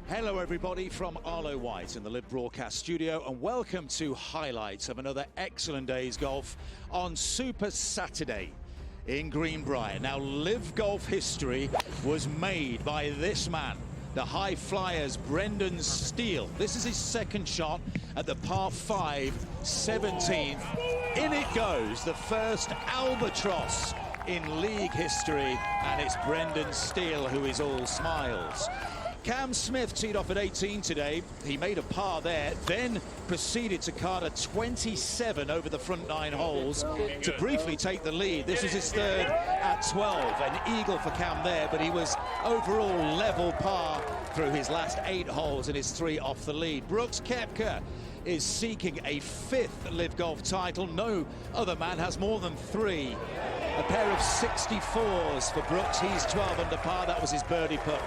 Hello everybody from Arlo White in the Live Broadcast Studio, and welcome to highlights of another excellent day's golf on Super Saturday in Greenbrier. Now, Live Golf history was made by this man, the high flyer's Brendan Steele. This is his second shot at the par 5 17th. In it goes, the first albatross in league history, and it's Brendan Steele who is all smiles. Cam Smith teed off at 18 today. He made a par there, then proceeded to card a 27 over the front 9 holes to briefly take the lead. This was his third at 12, an eagle for Cam there, but he was overall level par through his last 8 holes and his 3 off the lead. Brooks Koepka is seeking a 5th Live Golf title. No other man has more than 3. A pair of 64s for Brooks. He's 12 under par. That was his birdie putt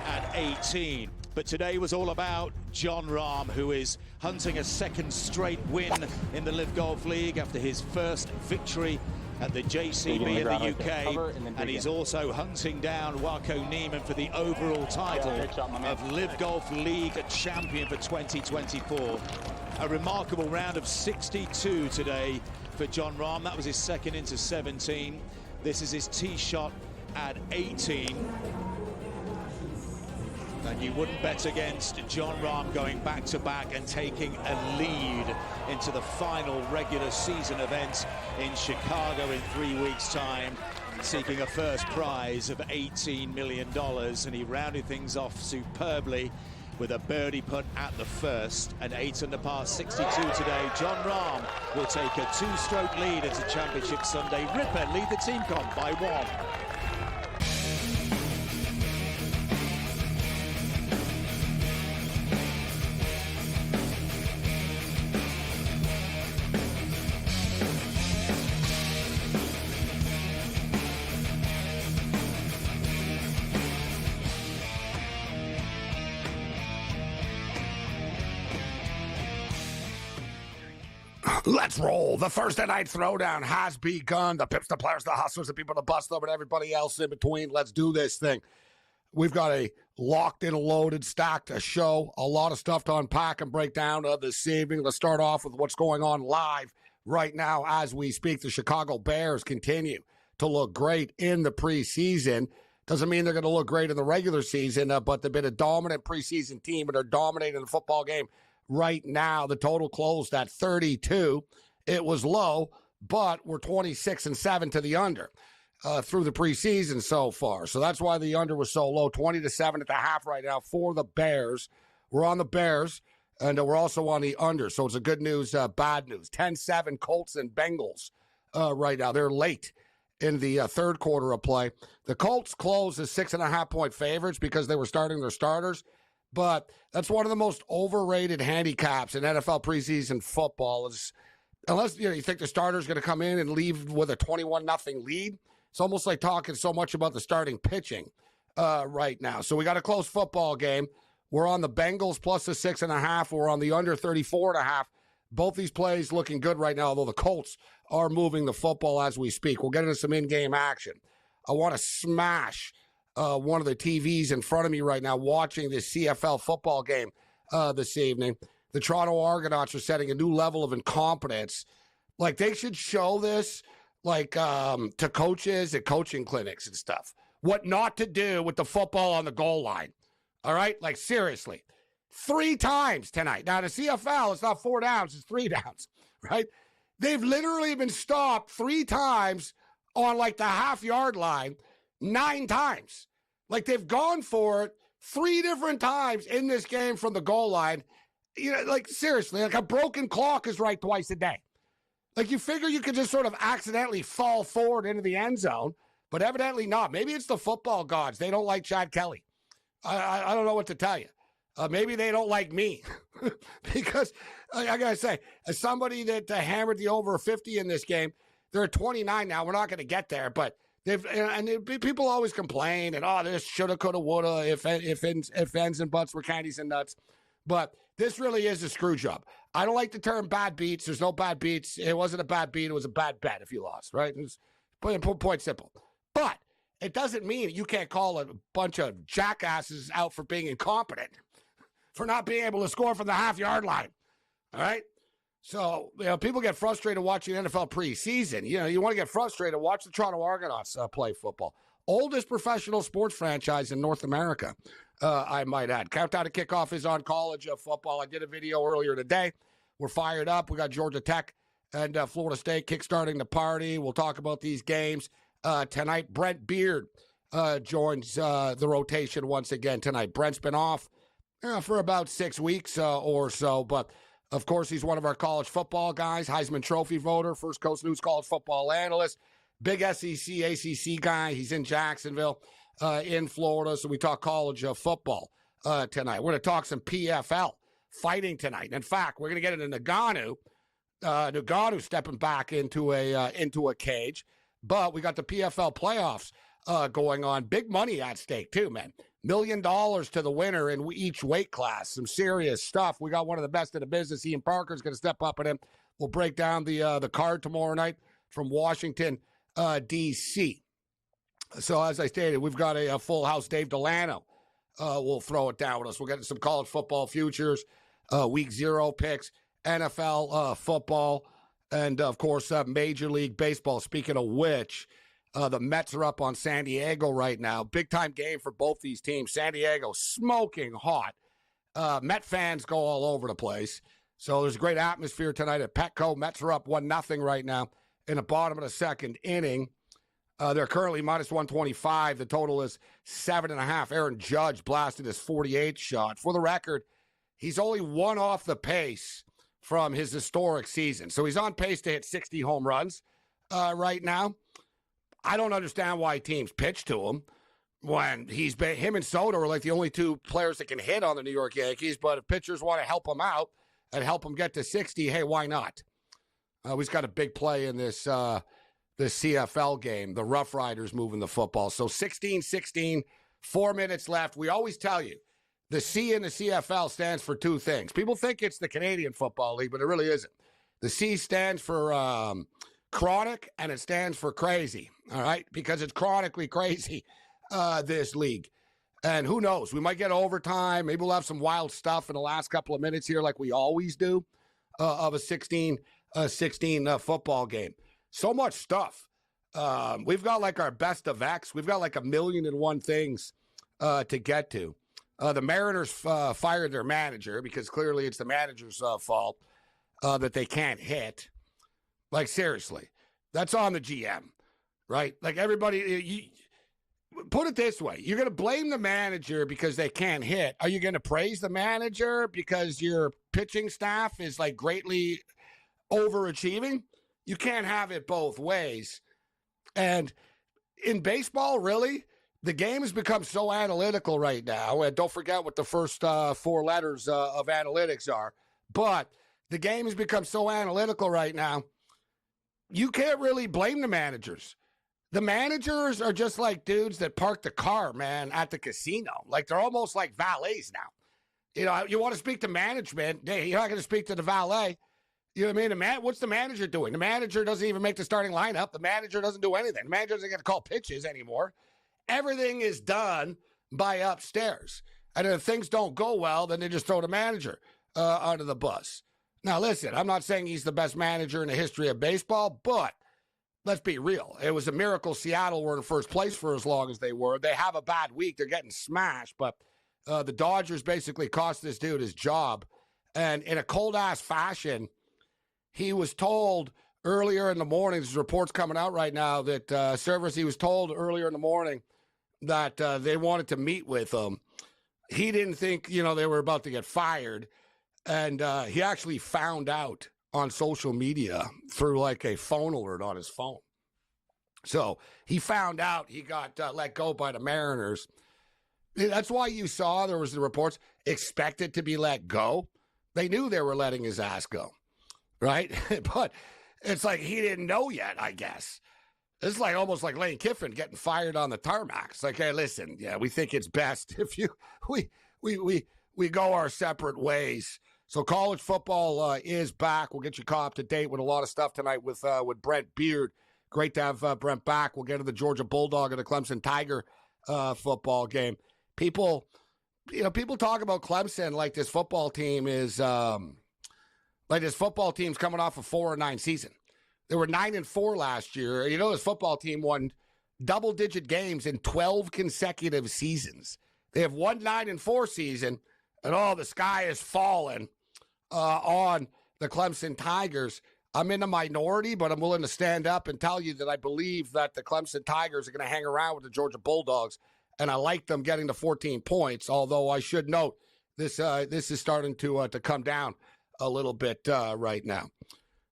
at 18. But today was all about Jon Rahm, who is hunting a second straight win in the Live Golf League after his first victory at the JCB in the UK, and he's also hunting down Wako Niemann for the overall title of Live Golf League champion for 2024. A remarkable round of 62 today for Jon Rahm. That was his second into 17. This is his tee shot at 18. And you wouldn't bet against Jon Rahm going back-to-back and taking a lead into the final regular season event in Chicago in 3 weeks' time, seeking a first prize of $18 million. And he rounded things off superbly with a birdie putt at the first, an 8 under par 62 today. Jon Rahm will take a 2-stroke lead into Championship Sunday. Ripper lead the team comp by 1. Let's roll. The Thursday night throwdown has begun. The pips, the players, the hustlers, the people, the bust them, and everybody else in between. Let's do this thing. We've got a locked and loaded, stacked show. A lot of stuff to unpack and break down this evening. Let's start off with what's going on live right now as we speak. The Chicago Bears continue to look great in the preseason. Doesn't mean they're going to look great in the regular season, but they've been a dominant preseason team, and they're dominating the football game. Right now, the total closed at 32. It was low, but we're 26-7 to the under through the preseason so far. So that's why the under was so low, 20-7 at the half right now for the Bears. We're on the Bears, and we're also on the under. So it's a good news, bad news. 10-7 Colts and Bengals right now. They're late in the third quarter of play. The Colts closed as 6.5-point favorites because they were starting their starters. But that's one of the most overrated handicaps in NFL preseason football is unless you think the starter's going to come in and leave with a 21-0 lead. It's almost like talking so much about the starting pitching right now. So we got a close football game. We're on the Bengals plus the 6.5. We're on the under 34.5. Both these plays looking good right now, although the Colts are moving the football as we speak. We'll get into some in-game action. I want to smash one of the TVs in front of me right now watching this CFL football game this evening. The Toronto Argonauts are setting a new level of incompetence. Like, they should show this, like, to coaches at coaching clinics and stuff. What not to do with the football on the goal line. All right? Like, seriously. 3 times tonight. Now, the CFL, it's not 4 downs, it's 3 downs, right? They've literally been stopped 3 times on, like, the half-yard line 9 times. Like, they've gone for it 3 different times in this game from the goal line. You know, like, seriously, like a broken clock is right twice a day. Like, you figure you could just sort of accidentally fall forward into the end zone, but evidently not. Maybe it's the football gods. They don't like Chad Kelly. I don't know what to tell you. Maybe they don't like me because I got to say, as somebody that hammered the over 50 in this game, they're at 29 now. We're not going to get there, but people always complain and, this shoulda, coulda, woulda, if ends and buts were candies and nuts. But this really is a screw job. I don't like the term bad beats. There's no bad beats. It wasn't a bad beat. It was a bad bet if you lost, right? It's point simple. But it doesn't mean you can't call a bunch of jackasses out for being incompetent. for not being able to score from the half-yard line. All right? So, people get frustrated watching NFL preseason. You want to get frustrated, watch the Toronto Argonauts play football. Oldest professional sports franchise in North America, I might add. Countdown to kickoff is on college football. I did a video earlier today. We're fired up. We got Georgia Tech and Florida State kickstarting the party. We'll talk about these games tonight. Brent Beard joins the rotation once again tonight. Brent's been off for about 6 weeks or so, but of course, he's one of our college football guys, Heisman Trophy voter, First Coast News college football analyst, big SEC, ACC guy. He's in Jacksonville, in Florida, so we talk college football tonight. We're going to talk some PFL fighting tonight. In fact, we're going to get into Ngannou. Ngannou stepping back into a cage, but we got the PFL playoffs going on. Big money at stake too, man. $1 million to the winner in each weight class. Some serious stuff. We got one of the best in the business. Ian Parker's going to step up at him. We'll break down the card tomorrow night from Washington, D.C. So as I stated, we've got a full house. Dave Delano will throw it down with us. We'll get some college football futures, week 0 picks, NFL football, and of course Major League Baseball. Speaking of which, the Mets are up on San Diego right now. Big-time game for both these teams. San Diego smoking hot. Met fans go all over the place. So there's a great atmosphere tonight at Petco. Mets are up 1-0 right now in the bottom of the second inning. They're currently minus 125. The total is 7.5. Aaron Judge blasted his 48th shot. For the record, he's only one off the pace from his historic season. So he's on pace to hit 60 home runs right now. I don't understand why teams pitch to him when him and Soto are like the only two players that can hit on the New York Yankees. But if pitchers want to help him out and help him get to 60, hey, why not? We've got a big play in this CFL game. The Rough Riders moving the football. So 16-16, 4 minutes left. We always tell you the C in the CFL stands for two things. People think it's the Canadian Football League, but it really isn't. The C stands for chronic, and it stands for crazy, all right? Because it's chronically crazy, this league. And who knows? We might get overtime. Maybe we'll have some wild stuff in the last couple of minutes here like we always do of a 16 football game. So much stuff. We've got like our best of X. We've got like 1,000,001 things to get to. The Mariners fired their manager because clearly it's the manager's fault that they can't hit. Like, seriously, that's on the GM, right? Like, everybody, put it this way. You're going to blame the manager because they can't hit. Are you going to praise the manager because your pitching staff is, like, greatly overachieving? You can't have it both ways. And in baseball, really, the game has become so analytical right now. And don't forget what the first 4 letters of analytics are. But the game has become so analytical right now. You can't really blame the managers. The managers are just like dudes that park the car, man, at the casino. Like, they're almost like valets now. You know, you want to speak to management, you're not going to speak to the valet. You know what I mean? What's the manager doing? The manager doesn't even make the starting lineup. The manager doesn't do anything. The manager doesn't get to call pitches anymore. Everything is done by upstairs. And if things don't go well, then they just throw the manager under the bus. Now, listen, I'm not saying he's the best manager in the history of baseball, but let's be real. It was a miracle Seattle were in first place for as long as they were. They have a bad week. They're getting smashed, but the Dodgers basically cost this dude his job. And in a cold-ass fashion, he was told earlier in the morning, there's reports coming out right now that he was told earlier in the morning that they wanted to meet with him. He didn't think, they were about to get fired. And he actually found out on social media through like a phone alert on his phone. So he found out he got let go by the Mariners. That's why you saw there was the reports expected to be let go. They knew they were letting his ass go, right? But it's like he didn't know yet, I guess. It's like almost like Lane Kiffin getting fired on the tarmac. It's like, hey, listen, we think it's best if we go our separate ways. So college football is back. We'll get you caught up to date with a lot of stuff tonight with Brent Beard. Great to have Brent back. We'll get to the Georgia Bulldog and the Clemson Tiger football game. People people talk about Clemson like this football team is like this football team's coming off a 4-9 season. They were 9-4 last year. This football team won double-digit games in 12 consecutive seasons. They have one 9-4 season, and the sky is falling on the Clemson Tigers. I'm in the minority, but I'm willing to stand up and tell you that I believe that the Clemson Tigers are going to hang around with the Georgia Bulldogs, and I like them getting to 14 points, although I should note this is starting to come down a little bit right now.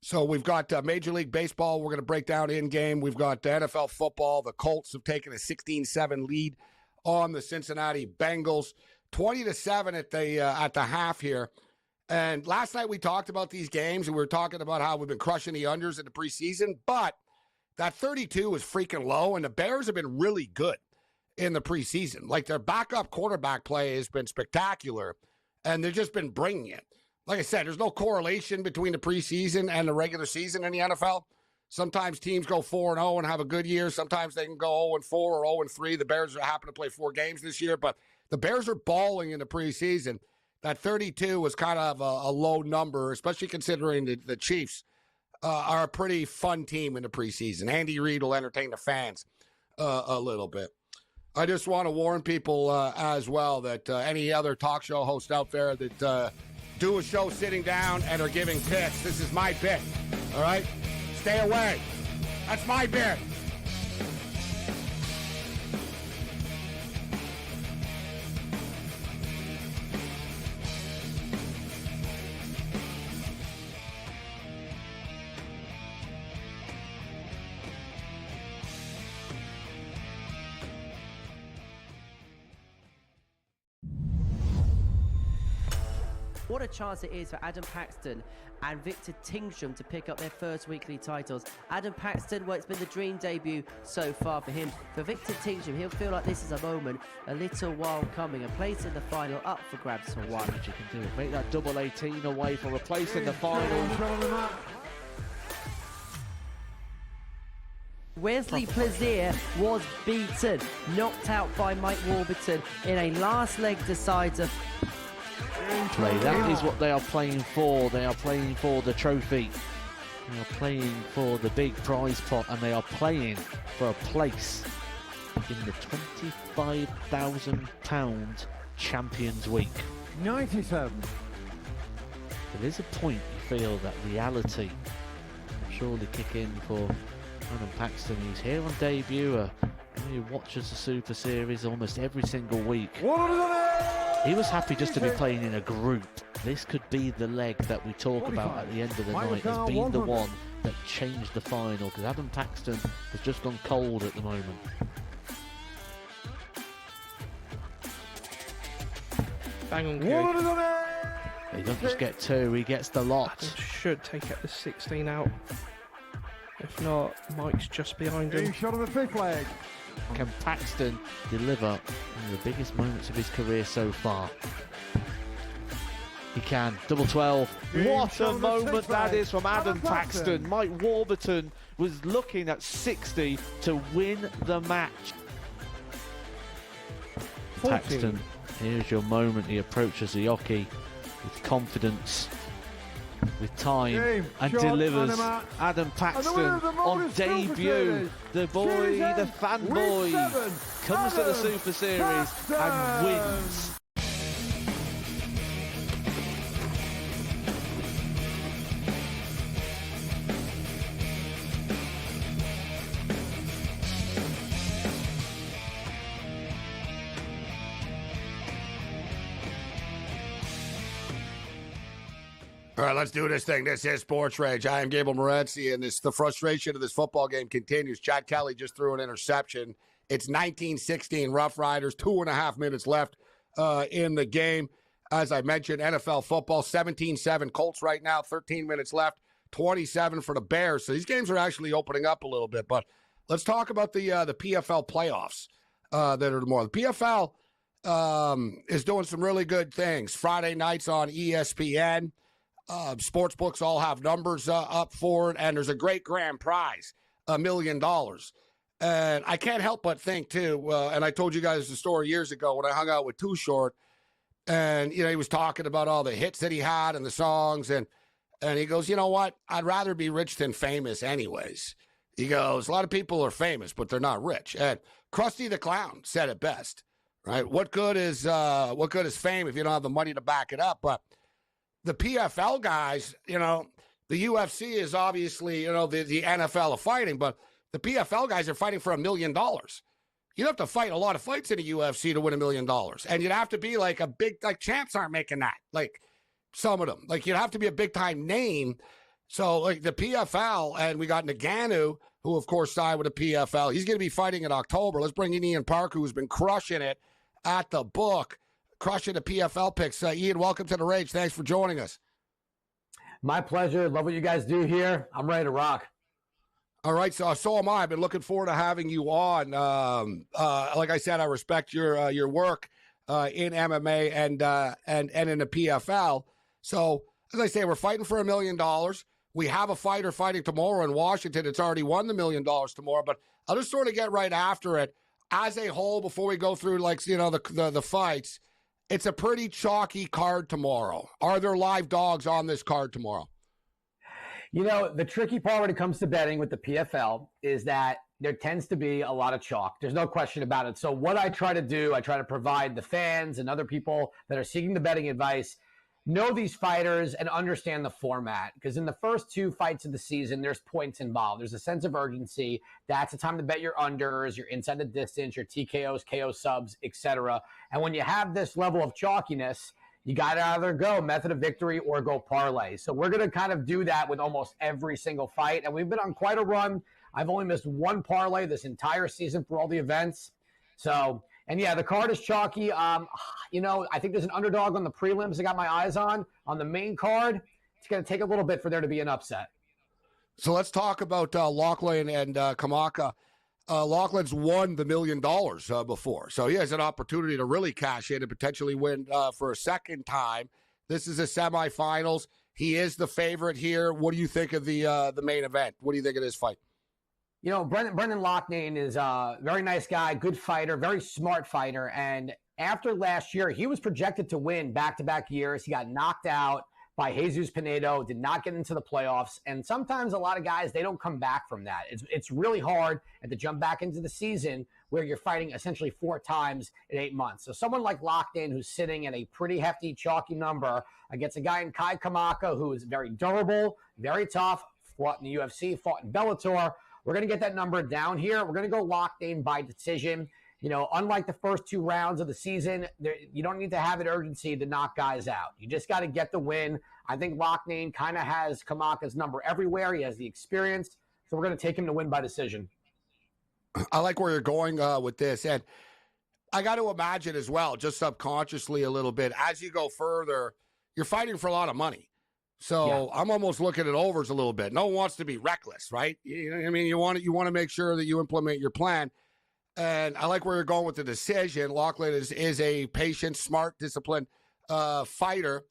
So we've got Major League Baseball. We're going to break down in-game. We've got NFL football. The Colts have taken a 16-7 lead on the Cincinnati Bengals, 20-7 at the half here. And last night we talked about these games, and we were talking about how we've been crushing the unders in the preseason, but that 32 is freaking low, and the Bears have been really good in the preseason. Like, their backup quarterback play has been spectacular, and they've just been bringing it. Like I said, there's no correlation between the preseason and the regular season in the NFL. Sometimes teams go 4-0 and have a good year. Sometimes they can go 0-4 or 0-3. The Bears happen to play 4 games this year, but the Bears are balling in the preseason. That 32 was kind of a low number, especially considering the Chiefs are a pretty fun team in the preseason. Andy Reid will entertain the fans a little bit. I just want to warn people as well that any other talk show host out there that do a show sitting down and are giving picks, this is my bit, all right? Stay away. That's my bit. What a chance it is for Adam Paxton and Victor Tingsham to pick up their first weekly titles. Adam Paxton, well, it's been the dream debut so far for him. For Victor Tingsham, he'll feel like this is a moment a little while coming. A place in the final up for grabs for one. You can do it. Make that double 18 away for a place in the final. Wesley Plaisir was beaten, knocked out by Mike Warburton in a last leg decider. Play. That is what they are playing for. They are playing for the trophy. They are playing for the big prize pot, and they are playing for a place in the £25,000 Champions Week. 97. There is a point you feel that reality will surely kick in for Adam Paxton. He's here on debut. He watches the Super Series almost every single week. He was happy just to be playing in a group. This could be the leg that we talk about at the end of the night as being the one that changed the final, because Adam Paxton has just gone cold at the moment. Bang on cue. He doesn't just get 2, he gets the lot. Adam should take out the 16 out. If not, Mike's just behind him. Shot on the 5th leg. Can Paxton deliver one of the biggest moments of his career so far? He can. Double 12. What a moment that is from Adam Paxton. Mike Warburton was looking at 60 to win the match. 14. Paxton, here's your moment. He approaches the hockey with confidence, with time, and delivers. Adam Paxton on debut. The boy, the fanboy, comes to the Super Series and wins. All right, let's do this thing. This is Sports Rage. I am Gabriel Morency, and the frustration of this football game continues. Chad Kelly just threw an interception. It's 19-16 Rough Riders, 2.5 minutes left in the game. As I mentioned, NFL football, 17-7 Colts right now, 13 minutes left, 27 for the Bears. So these games are actually opening up a little bit. But let's talk about the PFL playoffs that are tomorrow. The PFL is doing some really good things. Friday nights on ESPN. Sportsbooks all have numbers up for it, and there's a great grand prize, $1 million. And I can't help but think, too, and I told you guys the story years ago when I hung out with Too Short, And, he was talking about all the hits that he had and the songs. And he goes, you know what? I'd rather be rich than famous anyways. He goes, a lot of people are famous, but they're not rich. And Krusty the Clown said it best, right? What good is fame if you don't have the money to back it up? But the PFL guys, the UFC is obviously, the NFL of fighting, but the PFL guys are fighting for $1 million. You'd have to fight a lot of fights in the UFC to win $1 million. And you'd have to be like champs aren't making that. Like some of them, you'd have to be a big time name. So like the PFL, and we got Ngannou, who of course signed with the PFL. He's going to be fighting in October. Let's bring in Ian Parker, who's been crushing it at the book, crushing the PFL picks. Ian, welcome to the Rage. Thanks for joining us. My pleasure. Love what you guys do here. I'm ready to rock. All right, so am I. I've been looking forward to having you on. Like I said, I respect your work in MMA and in the PFL. So as I say, we're fighting for $1 million. We have a fighter fighting tomorrow in Washington. It's already won the $1 million tomorrow. But I'll just sort of get right after it as a whole before we go through the fights. It's a pretty chalky card tomorrow. Are there live dogs on this card tomorrow? The tricky part when it comes to betting with the PFL is that there tends to be a lot of chalk. There's no question about it. So what I try to do, I try to provide the fans and other people that are seeking the betting advice, know these fighters and understand the format. Because in the first two fights of the season, there's points involved. There's a sense of urgency. That's the time to bet your unders, your inside the distance, your TKOs, KO subs, etc. And when you have this level of chalkiness, you got to either go method of victory or go parlay. So we're going to kind of do that with almost every single fight. And we've been on quite a run. I've only missed one parlay this entire season for all the events. So, and yeah, the card is chalky. I think there's an underdog on the prelims I got my eyes on. On the main card, it's going to take a little bit for there to be an upset. So let's talk about Lachlan and Kamaka. Lachlan's won the $1 million before, so he has an opportunity to really cash in and potentially win for a second time. This is a semifinals. He is the favorite here. What do you think of the main event? What do you think of this fight? Brendan Loughnane is a very nice guy, good fighter, very smart fighter. And after last year, he was projected to win back-to-back years. He got knocked out by Jesus Pinedo, did not get into the playoffs. And sometimes a lot of guys, they don't come back from that. It's really hard to jump back into the season where you're fighting essentially 4 times in 8 months. So someone like Loughnane, who's sitting at a pretty hefty, chalky number against a guy in Kai Kamaka, who is very durable, very tough, fought in the UFC, fought in Bellator. We're going to get that number down here. We're going to go Loughnane by decision. Unlike the first 2 rounds of the season, you don't need to have an urgency to knock guys out. You just got to get the win. I think Loughnane kind of has Kamaka's number everywhere. He has the experience. So we're going to take him to win by decision. I like where you're going with this. And I got to imagine as well, just subconsciously a little bit, as you go further, you're fighting for a lot of money. So yeah. I'm almost looking at overs a little bit. No one wants to be reckless, right? You want to make sure that you implement your plan. And I like where you're going with the decision. Lachlan is a patient, smart, disciplined fighter,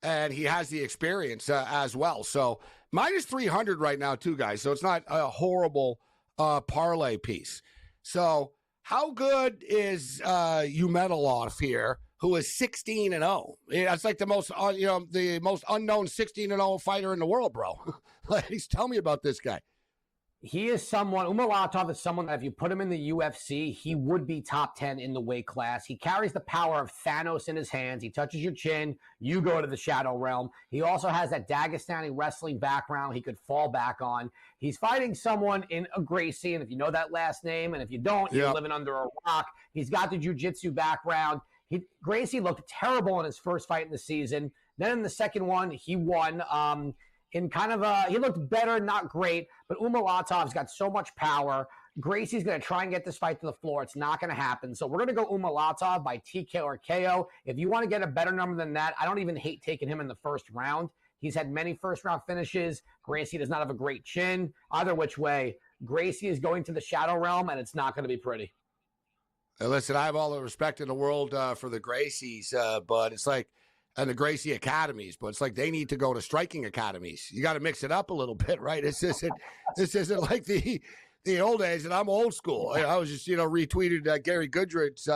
and he has the experience as well. So minus 300 right now, too, guys. So it's not a horrible parlay piece. So how good is Umenilov here, who is 16-0? That's like the most unknown 16-0 fighter in the world, bro. Tell me about this guy. He is someone, Umenilov is someone that if you put him in the UFC, he would be top 10 in the weight class. He carries the power of Thanos in his hands. He touches your chin, you go to the shadow realm. He also has that Dagestani wrestling background he could fall back on. He's fighting someone in a Gracie, and if you know that last name, and if you don't, you're living under a rock. He's got the jiu-jitsu background. Gracie looked terrible in his first fight in the season. Then in the second one, he won. In kind of he looked better, not great, but Umalatov's got so much power. Gracie's going to try and get this fight to the floor. It's not going to happen. So we're going to go Umalatov by TK or KO. If you want to get a better number than that, I don't even hate taking him in the first round. He's had many first-round finishes. Gracie does not have a great chin. Either which way, Gracie is going to the shadow realm, and it's not going to be pretty. Listen, I have all the respect in the world for the Gracies, but it's like, and the Gracie academies, but it's like they need to go to striking academies. You got to mix it up a little bit, right? This isn't like the old days, and I'm old school. I was just retweeted Gary Goodridge's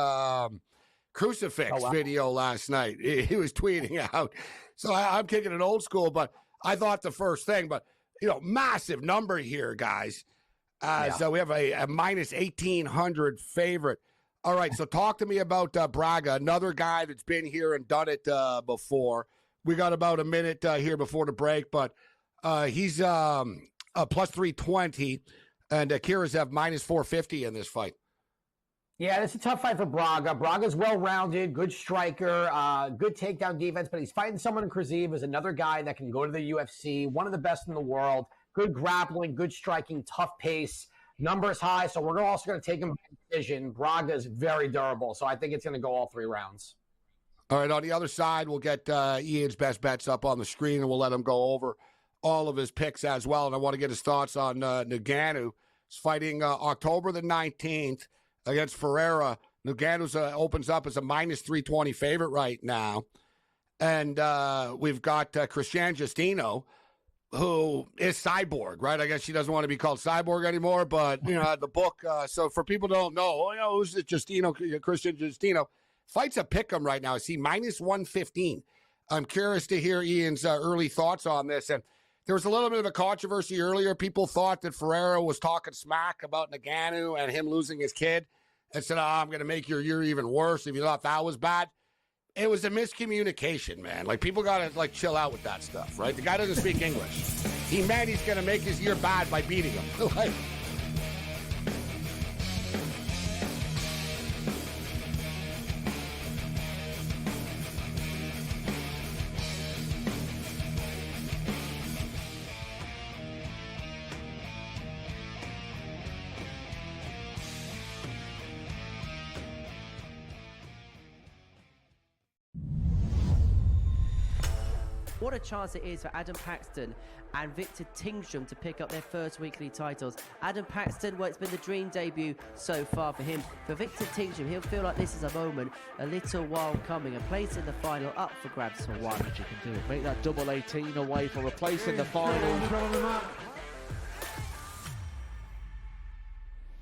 crucifix video last night. He was tweeting out. So I'm kicking it old school, but I thought the first thing, but, massive number here, guys. So we have a minus 1,800 favorite. All right, so talk to me about Braga, another guy that's been here and done it before. We got about a minute here before the break, but he's a plus 320, and Kirazev minus 450 in this fight. Yeah, it's a tough fight for Braga. Braga's well-rounded, good striker, good takedown defense, but he's fighting someone in Krazev who's another guy that can go to the UFC, one of the best in the world, good grappling, good striking, tough pace, numbers high, so we're also going to take him by decision. Braga's very durable, so I think it's going to go all 3 rounds. All right, on the other side, we'll get Ian's best bets up on the screen, and we'll let him go over all of his picks as well, and I want to get his thoughts on Ngannou. He's fighting October the 19th. Against Ferreira. Ngannou opens up as a minus 320 favorite right now. And we've got Christiane Justino, who is Cyborg, right? I guess she doesn't want to be called Cyborg anymore, but, the book. So for people who don't know, who's it, Christian Justino? Fights a pick'em right now. I see minus 115. I'm curious to hear Ian's early thoughts on this. And there was a little bit of a controversy earlier. People thought that Ferreira was talking smack about Ngannou and him losing his kid and said, I'm going to make your year even worse if you thought that was bad. It was a miscommunication, man. Like, people got to, chill out with that stuff, right? The guy doesn't speak English. He meant he's going to make his year bad by beating him. What a chance it is for Adam Paxton and Victor Tingsham to pick up their first weekly titles. Adam Paxton, it's been the dream debut so far for him. For Victor Tingsham, he'll feel like this is a moment, a little while coming. A place in the final up for grabs for one. You can do it. Make that double 18 away for a place in the final.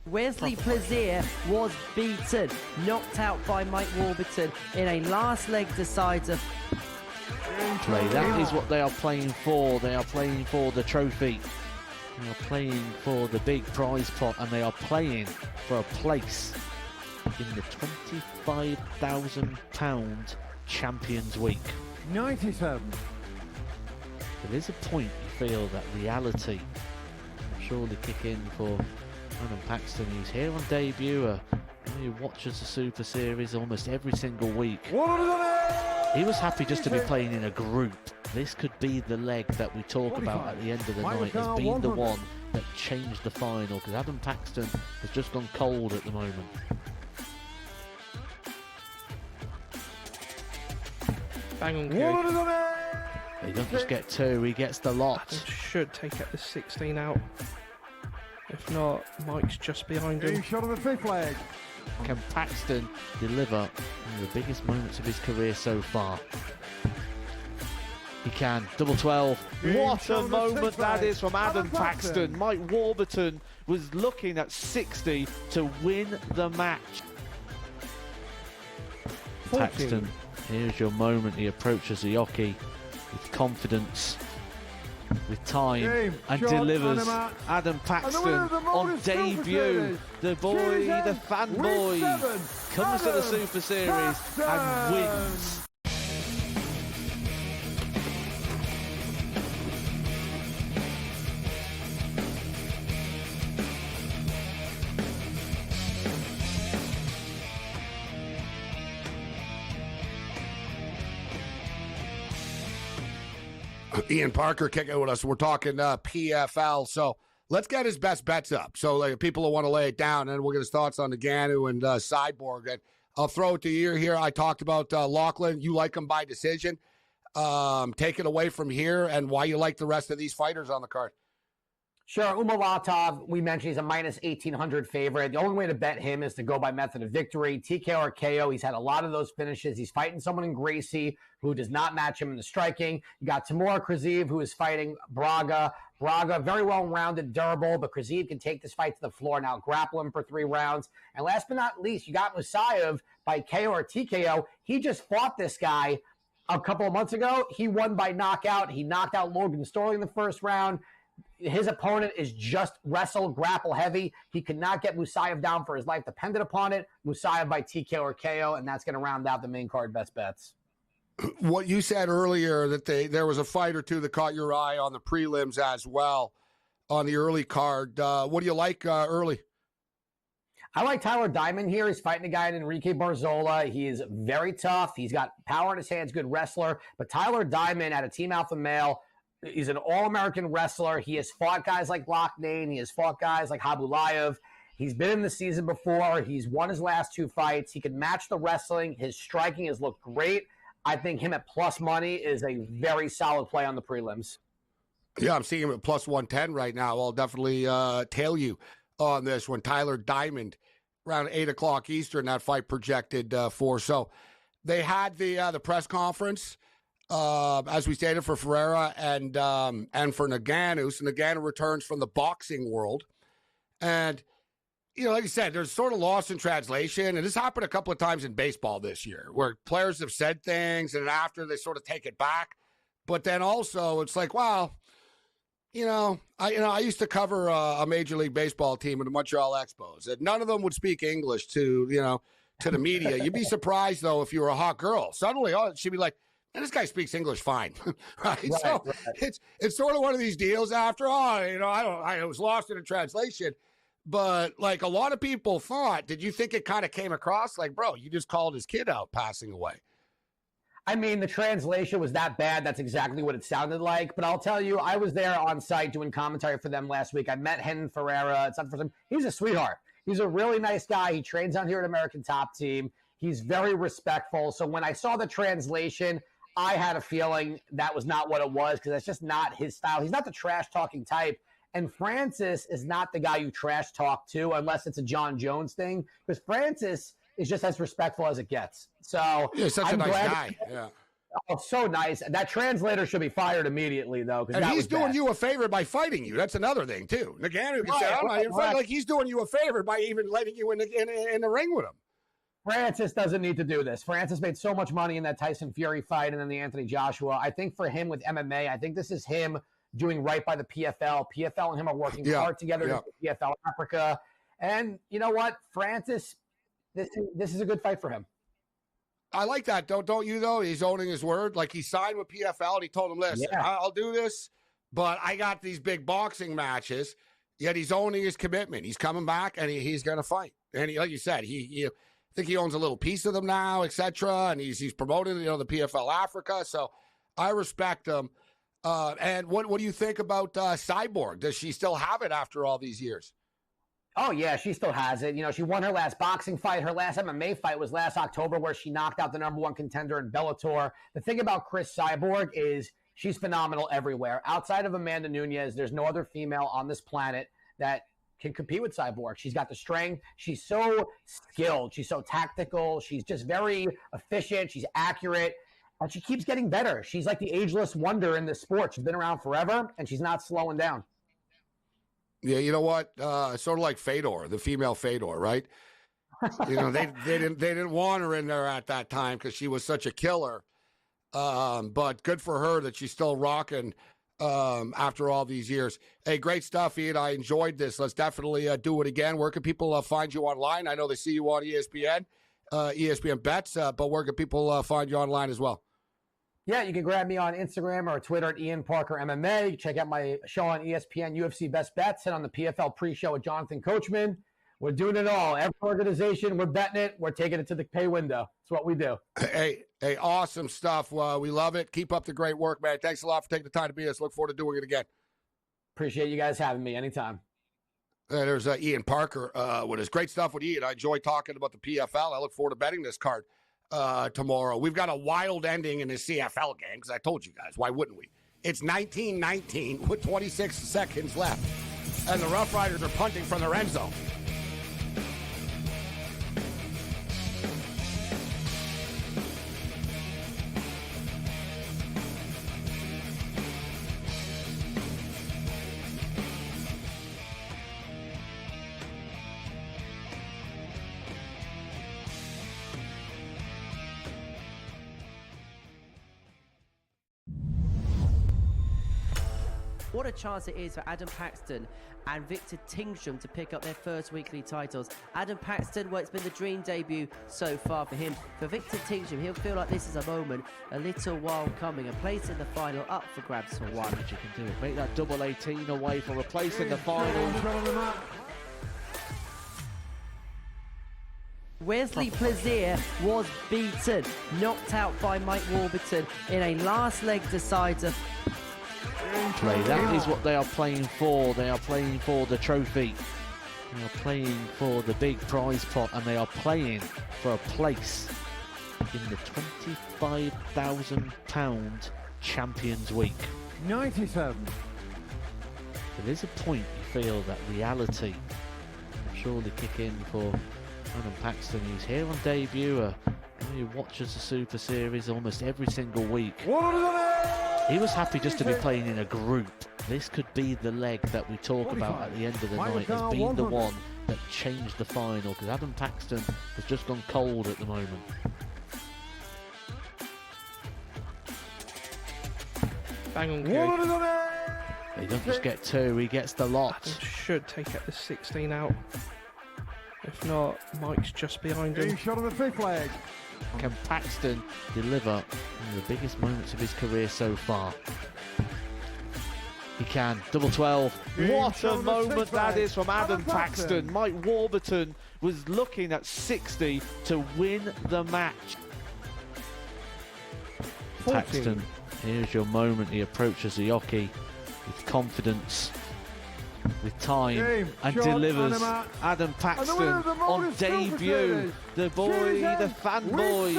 Wesley Plaisir was beaten, knocked out by Mike Warburton in a last leg decider. Play. That is what they are playing for. They are playing for the trophy. They are playing for the big prize pot, and they are playing for a place in the £25,000 Champions Week. 97. There is a point you feel that reality will surely kick in for Adam Paxton. He's here on debut. He watches the Super Series almost every single week. He was happy just to be playing in a group. This could be the leg that we talk about at the end of the night as being the one that changed the final, because Adam Paxton has just gone cold at the moment. Bang on cue. He doesn't just get 2, he gets the lot. Adam should take out the 16 out. If not, Mike's just behind him. Shot on the 5th leg. Can Paxton deliver one of the biggest moments of his career so far? He can. Double 12. What a moment that is from Adam Paxton. Mike Warburton was looking at 60 to win the match. Paxton, here's your moment. He approaches the Aoki with confidence, with time, and delivers. Adam Paxton on debut. The boy, the fanboy, comes to the Super Series and wins. Ian Parker kicking with us. We're talking PFL. So let's get his best bets up. So people will want to lay it down, and we'll get his thoughts on Ngannou and Cyborg. And I'll throw it to you here. I talked about Lachlan. You like him by decision. Take it away from here, and why you like the rest of these fighters on the card. Sure, Umalatov, we mentioned he's a minus 1,800 favorite. The only way to bet him is to go by method of victory. TKO or KO, he's had a lot of those finishes. He's fighting someone in Gracie who does not match him in the striking. You got Timur Krazev, who is fighting Braga. Braga, very well-rounded, durable, but Krazev can take this fight to the floor now, grapple him for 3 rounds. And last but not least, you got Musayev by KO or TKO. He just fought this guy a couple of months ago. He won by knockout. He knocked out Logan Sterling in the first round. His opponent is just grapple heavy. He could not get Musayev down for his life, dependent upon it. Musayev by TKO or KO, and that's going to round out the main card best bets. What you said earlier, that there was a fight or two that caught your eye on the prelims as well on the early card. What do you like early? I like Tyler Diamond here. He's fighting a guy in Enrique Barzola. He is very tough. He's got power in his hands, good wrestler. But Tyler Diamond at a Team Alpha Male, he's an all-American wrestler. He has fought guys like Loughnane. He has fought guys like Habulayev. He's been in the season before. He's won his last 2 fights. He can match the wrestling. His striking has looked great. I think him at plus money is a very solid play on the prelims. Yeah, I'm seeing him at plus 110 right now. I'll definitely tail you on this one. Tyler Diamond, around 8 o'clock Eastern, that fight projected for. So they had the press conference, as we stated, for Ferreira and for Ngannou. So Ngannou returns from the boxing world. And, you know, like you said, there's sort of lost in translation. And this happened a couple of times in baseball this year, where players have said things and after they sort of take it back. But then also it's like, wow, I used to cover a Major League Baseball team in the Montreal Expos, and none of them would speak English to the media. You'd be surprised, though, if you were a hot girl. Suddenly, she'd be like, man, this guy speaks English fine. Right? So it's sort of one of these deals after, I was lost in a translation. But like a lot of people thought, did you think it kind of came across like, bro, you just called his kid out passing away? I mean, the translation was that bad. That's exactly what it sounded like. But I'll tell you, I was there on site doing commentary for them last week. I met Henan Ferreira. It's not for him. He's a sweetheart. He's a really nice guy. He trains out here at American Top Team. He's very respectful. So when I saw the translation, I had a feeling that was not what it was, because that's just not his style. He's not the trash-talking type. And Francis is not the guy you trash talk to unless it's a John Jones thing, because Francis is just as respectful as it gets. So yeah, such a nice guy. Yeah. Oh, so nice. That translator should be fired immediately, though. And he's doing you a favor by fighting you. That's another thing, too. Ngannou can say, I'm not even fighting. Like, he's doing you a favor by even letting you in the ring with him. Francis doesn't need to do this. Francis made so much money in that Tyson Fury fight and then the Anthony Joshua. I think for him with MMA, I think this is him doing right by the PFL. PFL and him are working hard together to PFL Africa. And you know what? Francis, this is a good fight for him. I like that. Don't you, though? He's owning his word. Like, he signed with PFL and he told him, listen, I'll do this, but I got these big boxing matches. Yet he's owning his commitment. He's coming back and he's going to fight. And like you said, I think he owns a little piece of them now, etc. And he's promoting, the PFL Africa. So I respect him. And what do you think about Cyborg? Does she still have it after all these years? Oh, yeah, she still has it. She won her last boxing fight. Her last MMA fight was last October, where she knocked out the #1 contender in Bellator. The thing about Chris Cyborg is she's phenomenal everywhere. Outside of Amanda Nunes, there's no other female on this planet that can compete with Cyborg. She's got the strength. She's so skilled. She's so tactical. She's just very efficient. She's accurate. And she keeps getting better. She's like the ageless wonder in this sport. She's been around forever, and she's not slowing down. Yeah, you know what? Sort of like Fedor, the female Fedor, right? They didn't want her in there at that time because she was such a killer. But good for her that she's still rocking after all these years. Hey, great stuff, Ian. I enjoyed this. Let's definitely do it again. Where can people find you online? I know they see you on ESPN, ESPN Bets, but where can people find you online as well? Yeah, you can grab me on Instagram or Twitter at Ian Parker MMA. You can check out my show on ESPN, UFC Best Bets, and on the PFL pre-show with Jonathan Coachman. We're doing it all. Every organization, we're betting it. We're taking it to the pay window. That's what we do. Hey, awesome stuff. We love it. Keep up the great work, man. Thanks a lot for taking the time to be us. Look forward to doing it again. Appreciate you guys having me anytime. There's Ian Parker with his great stuff with Ian. I enjoy talking about the PFL. I look forward to betting this card tomorrow. We've got a wild ending in the CFL game because I told you guys, why wouldn't we? It's 19-19 with 26 seconds left, and the Rough Riders are punting from their end zone. What a chance it is for Adam Paxton and Victor Tingsham to pick up their first weekly titles. Adam Paxton, well, it's been the dream debut so far for him. For Victor Tingsham, he'll feel like this is a moment, a little while coming. A place in the final up for grabs for one. You can do it. Make that double 18 away for a place in the final. Wesley Plaisir was beaten, knocked out by Mike Warburton in a last leg decider. Play. That is what they are playing for. They are playing for the trophy. They are playing for the big prize pot, and they are playing for a place in the £25,000 Champions Week. 97. There is a point you feel that reality will surely kick in for Adam Paxton, who's here on debut. He watches the Super Series almost every single week. He was happy just to be playing in a group. This could be the leg that we talk about at the end of the night as being the one that changed the final, because Adam Paxton has just gone cold at the moment. Bang on cue. He doesn't just get two, he gets the lot. Adam should take out the 16 out. If not, Mike's just behind him. Shot on the fifth leg. Can Paxton deliver one of the biggest moments of his career so far? He can. Double 12. What a moment that is from Adam Paxton. Mike Warburton was looking at 60 to win the match. 14. Paxton, here's your moment. He approaches the hockey with confidence, with time, and delivers. Adam Paxton on debut. The boy, the fanboy,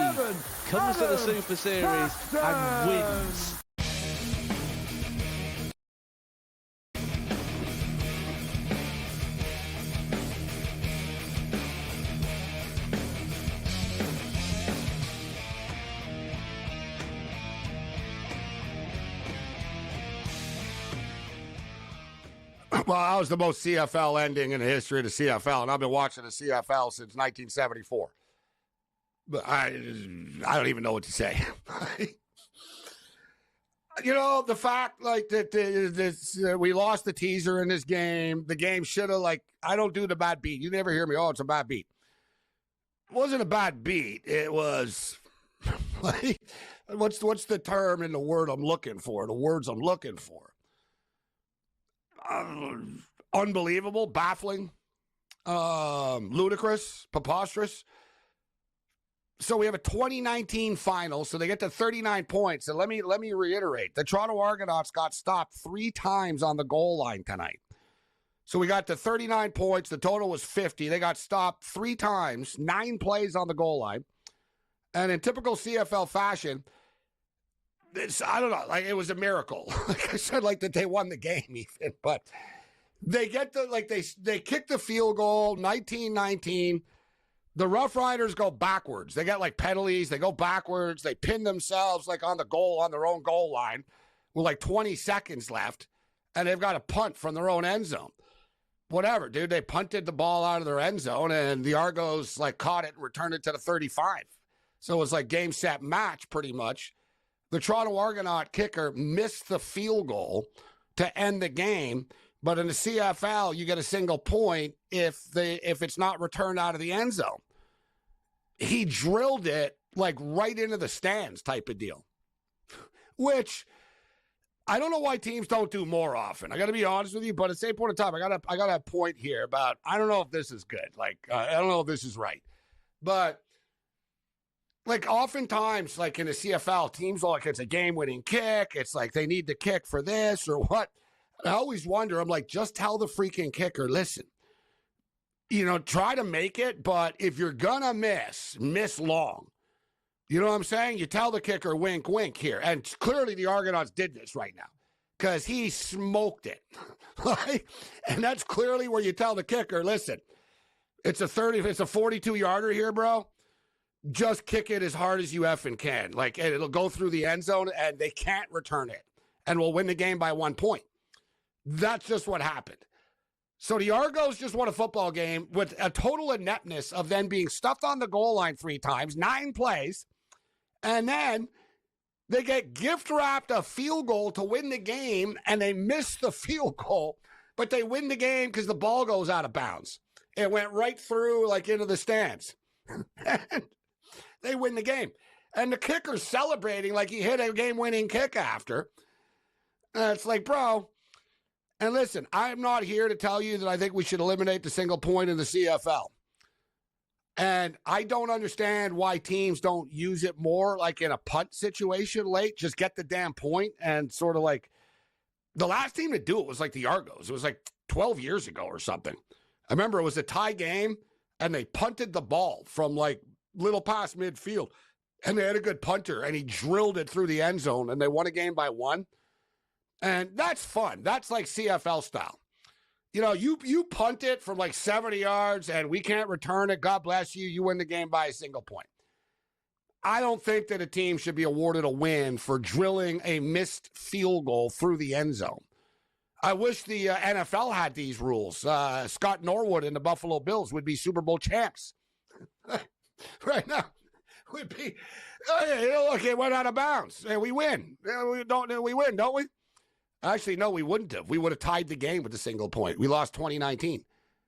comes to the Super Series and wins. Well, that was the most CFL ending in the history of the CFL, and I've been watching the CFL since 1974. But I don't even know what to say. You know, the fact like that we lost the teaser in this game. The game should have, like, I don't do the bad beat. You never hear me. Oh, it's a bad beat. It wasn't a bad beat. It was like, what's the term in the word I'm looking for? The words I'm looking for. Unbelievable, baffling, ludicrous, preposterous. So we have a 2019 final, so they get to 39 points. And let me reiterate, the Toronto Argonauts got stopped 3 times on the goal line tonight. So we got to 39 points. The total was 50. They got stopped 3 times, 9 plays on the goal line. And in typical CFL fashion, I don't know, like, it was a miracle. Like I said, like, that they won the game even, but they get the, like, they kick the field goal, 19-19. The Rough Riders go backwards. They got, like, penalties. They go backwards. They pin themselves, like, on the goal, on their own goal line with, like, 20 seconds left, and they've got a punt from their own end zone. Whatever, dude. They punted the ball out of their end zone, and the Argos, like, caught it and returned it to the 35. So it was like game, set, match, pretty much. The Toronto Argonaut kicker missed the field goal to end the game, but in the CFL, you get a single point if it's not returned out of the end zone. He drilled it like right into the stands type of deal, which I don't know why teams don't do more often. I got to be honest with you, but at the same point in time, I got a point here about, I don't know if this is good. Like, I don't know if this is right, but like, oftentimes, like in the CFL, teams are like, it's a game-winning kick. It's like they need the kick for this or what. I always wonder, I'm like, just tell the freaking kicker, listen, you know, try to make it, but if you're going to miss long. You know what I'm saying? You tell the kicker, wink, wink here. And clearly the Argonauts did this right now because he smoked it. And that's clearly where you tell the kicker, listen, it's a 42-yarder here, bro. Just kick it as hard as you effing can. Like, it'll go through the end zone, and they can't return it. And we'll win the game by 1 point. That's just what happened. So the Argos just won a football game with a total ineptness of then being stuffed on the goal line 3 times, 9 plays. And then They get gift-wrapped a field goal to win the game, and they miss the field goal, but they win the game because the ball goes out of bounds. It went right through, like, into the stands. And they win the game. And the kicker's celebrating like he hit a game-winning kick after. And it's like, bro, and listen, I'm not here to tell you that I think we should eliminate the single point in the CFL. And I don't understand why teams don't use it more, like in a punt situation late. Just get the damn point and sort of like, the last team to do it was like the Argos. It was like 12 years ago or something. I remember it was a tie game, and they punted the ball from like little past midfield. And they had a good punter, and he drilled it through the end zone, and they won a game by 1. And that's fun. That's like CFL style. You know, you punt it from like 70 yards, and we can't return it. God bless you. You win the game by a single point. I don't think that a team should be awarded a win for drilling a missed field goal through the end zone. I wish the NFL had these rules. Scott Norwood and the Buffalo Bills would be Super Bowl champs right now. Would be, look, it went out of bounds. We win. We win, don't we? Actually, no, we wouldn't have. We would have tied the game with a single point. We lost 2019,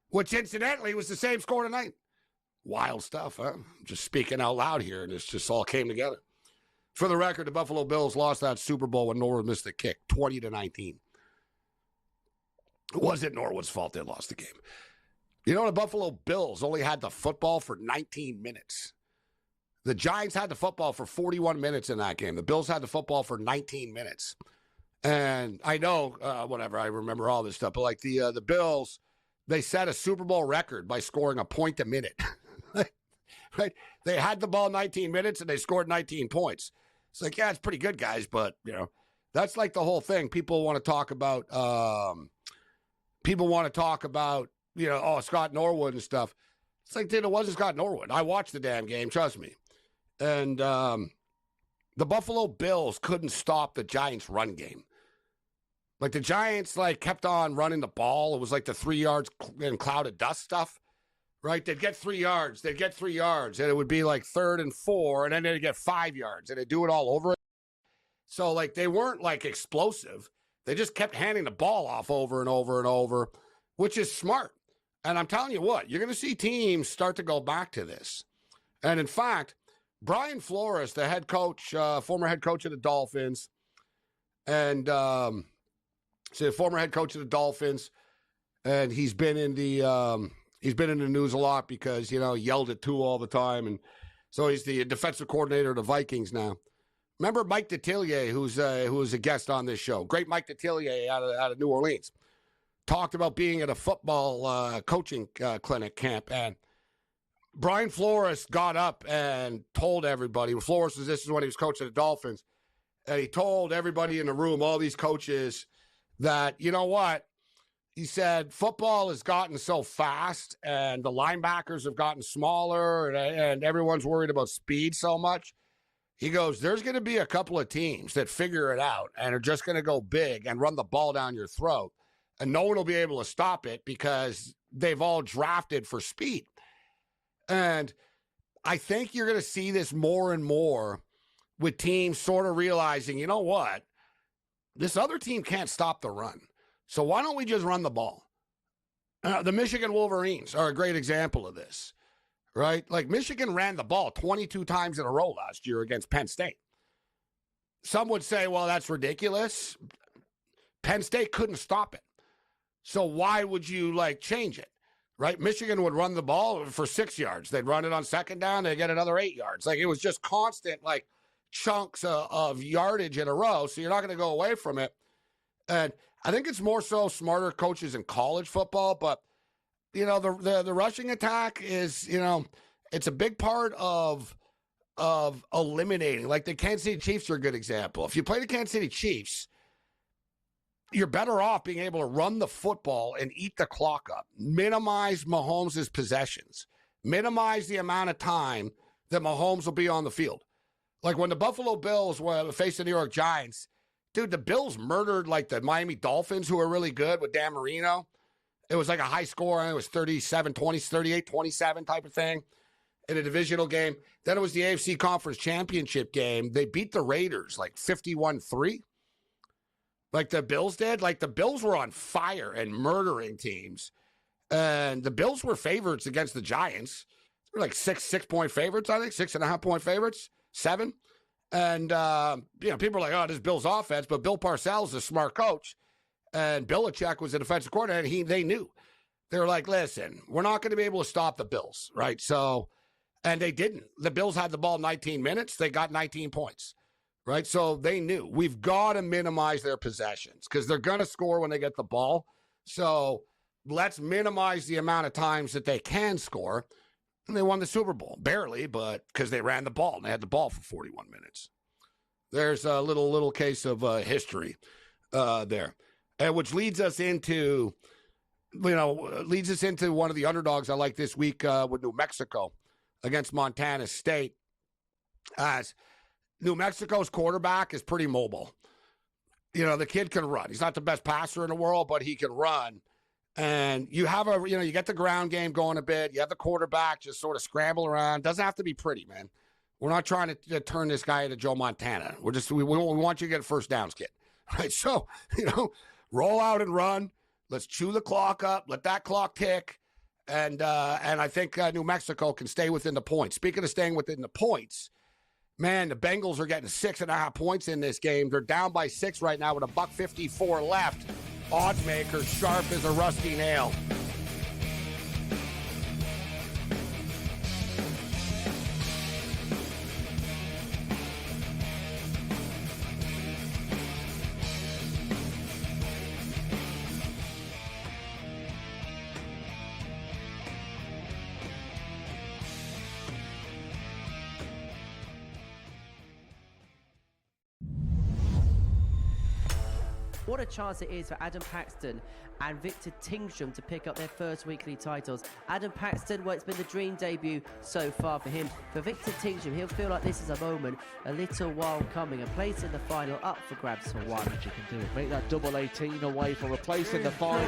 which incidentally was the same score tonight. Wild stuff, huh? I'm just speaking out loud here, and this just all came together. For the record, the Buffalo Bills lost that Super Bowl when Norwood missed the kick, 20-19. It wasn't Norwood's fault they lost the game. You know, the Buffalo Bills only had the football for 19 minutes. The Giants had the football for 41 minutes in that game. The Bills had the football for 19 minutes. And I know, whatever, I remember all this stuff, but like the Bills, they set a Super Bowl record by scoring a point a minute. Right? They had the ball 19 minutes, and they scored 19 points. It's like, yeah, it's pretty good, guys, but, you know, that's like the whole thing. People want to talk about, you know, oh, Scott Norwood and stuff. It's like, dude, it wasn't Scott Norwood. I watched the damn game, trust me. And the Buffalo Bills couldn't stop the Giants' run game. Like, the Giants, like, kept on running the ball. It was like the 3 yards and cloud of dust stuff, right? They'd get 3 yards. They'd get 3 yards, and it would be like 3rd and 4, and then they'd get 5 yards, and they'd do it all over. So, like, they weren't, like, explosive. They just kept handing the ball off over and over and over, which is smart. And I'm telling you what, you're going to see teams start to go back to this. And, in fact, Brian Flores, the head coach, former head coach of the Dolphins, and former head coach of the Dolphins, and he's been in the news a lot because, you know, he yelled at Tua all the time, and so he's the defensive coordinator of the Vikings now. Remember Mike Detillier, who was a guest on this show? Great Mike Detillier out of New Orleans. Talked about being at a football coaching clinic camp, and Brian Flores got up and told everybody. This is when he was coaching the Dolphins, and he told everybody in the room, all these coaches, that, you know what? He said, football has gotten so fast, and the linebackers have gotten smaller, and everyone's worried about speed so much. He goes, there's going to be a couple of teams that figure it out and are just going to go big and run the ball down your throat, and no one will be able to stop it because they've all drafted for speed. And I think you're going to see this more and more with teams sort of realizing, you know what? This other team can't stop the run. So why don't we just run the ball? The Michigan Wolverines are a great example of this, right? Like, Michigan ran the ball 22 times in a row last year against Penn State. Some would say, well, that's ridiculous. Penn State couldn't stop it. So why would you, like, change it, right? Michigan would run the ball for 6 yards. They'd run it on second down. They'd get another 8 yards. Like, it was just constant, like, chunks of yardage in a row. So you're not going to go away from it. And I think it's more so smarter coaches in college football. But, you know, the rushing attack is, you know, it's a big part of eliminating. Like, the Kansas City Chiefs are a good example. If you play the Kansas City Chiefs, you're better off being able to run the football and eat the clock up, minimize Mahomes' possessions, minimize the amount of time that Mahomes will be on the field. Like, when the Buffalo Bills were facing the New York Giants, dude, the Bills murdered, like, the Miami Dolphins, who are really good, with Dan Marino. It was like a high score. It was 37-20, 38-27 type of thing. in a divisional game. Then it was the AFC Conference Championship game. They beat the Raiders like 51-3. Like the Bills did. Like the Bills were on fire and murdering teams. And the Bills were favorites against the Giants. They were like 6-point favorites, I think. 6.5-point favorites. 7. And, people are like, oh, this is Bill's offense. But Bill Parcells is a smart coach. And Belichick was the defensive coordinator. And they knew. They were like, listen, we're not going to be able to stop the Bills, right? So, and they didn't. The Bills had the ball 19 minutes. They got 19 points, right? So they knew we've got to minimize their possessions because they're going to score when they get the ball. So let's minimize the amount of times that they can score. And they won the Super Bowl, barely, but because they ran the ball and they had the ball for 41 minutes. There's a little case of history there, and which leads us into one of the underdogs I like this week with New Mexico against Montana State, as New Mexico's quarterback is pretty mobile. The kid can run. He's not the best passer in the world, but he can run. And you have you get the ground game going a bit. You have the quarterback just sort of scramble around. Doesn't have to be pretty, man. We're not trying to turn this guy into Joe Montana. We want you to get first downs, kid. Right? So, roll out and run. Let's chew the clock up. Let that clock tick. And I think New Mexico can stay within the points. Speaking of staying within the points, man, the Bengals are getting 6.5 points in this game. They're down by 6 right now with $1.54 left. Odds maker sharp as a rusty nail. What a chance it is for Adam Paxton and Victor Tingsham to pick up their first weekly titles. Adam Paxton, well, it's been the dream debut so far for him. For Victor Tingsham, he'll feel like this is a moment, a little while coming. A place in the final up for grabs for one. You can do it. Make that double 18 away for a place in the final.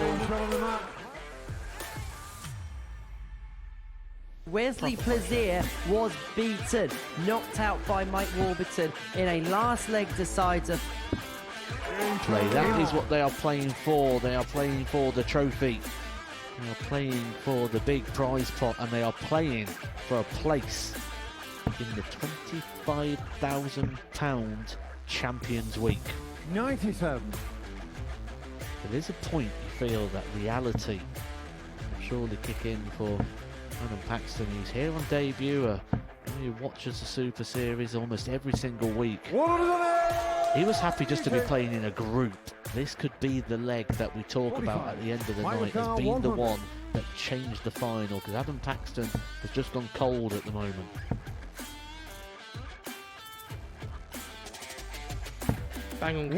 Wesley Plaisir was beaten, knocked out by Mike Warburton in a last leg decider. Play. That is what they are playing for. They are playing for the trophy. They are playing for the big prize pot, and they are playing for a place in the £25,000 Champions Week. 97. There is a point you feel that reality will surely kick in for Adam Paxton, who's here on debut. He watches the Super Series almost every single week. He was happy just to be playing in a group. This could be the leg that we talk about at the end of the night as being the one that changed the final, because Adam Paxton has just gone cold at the moment. Bang on,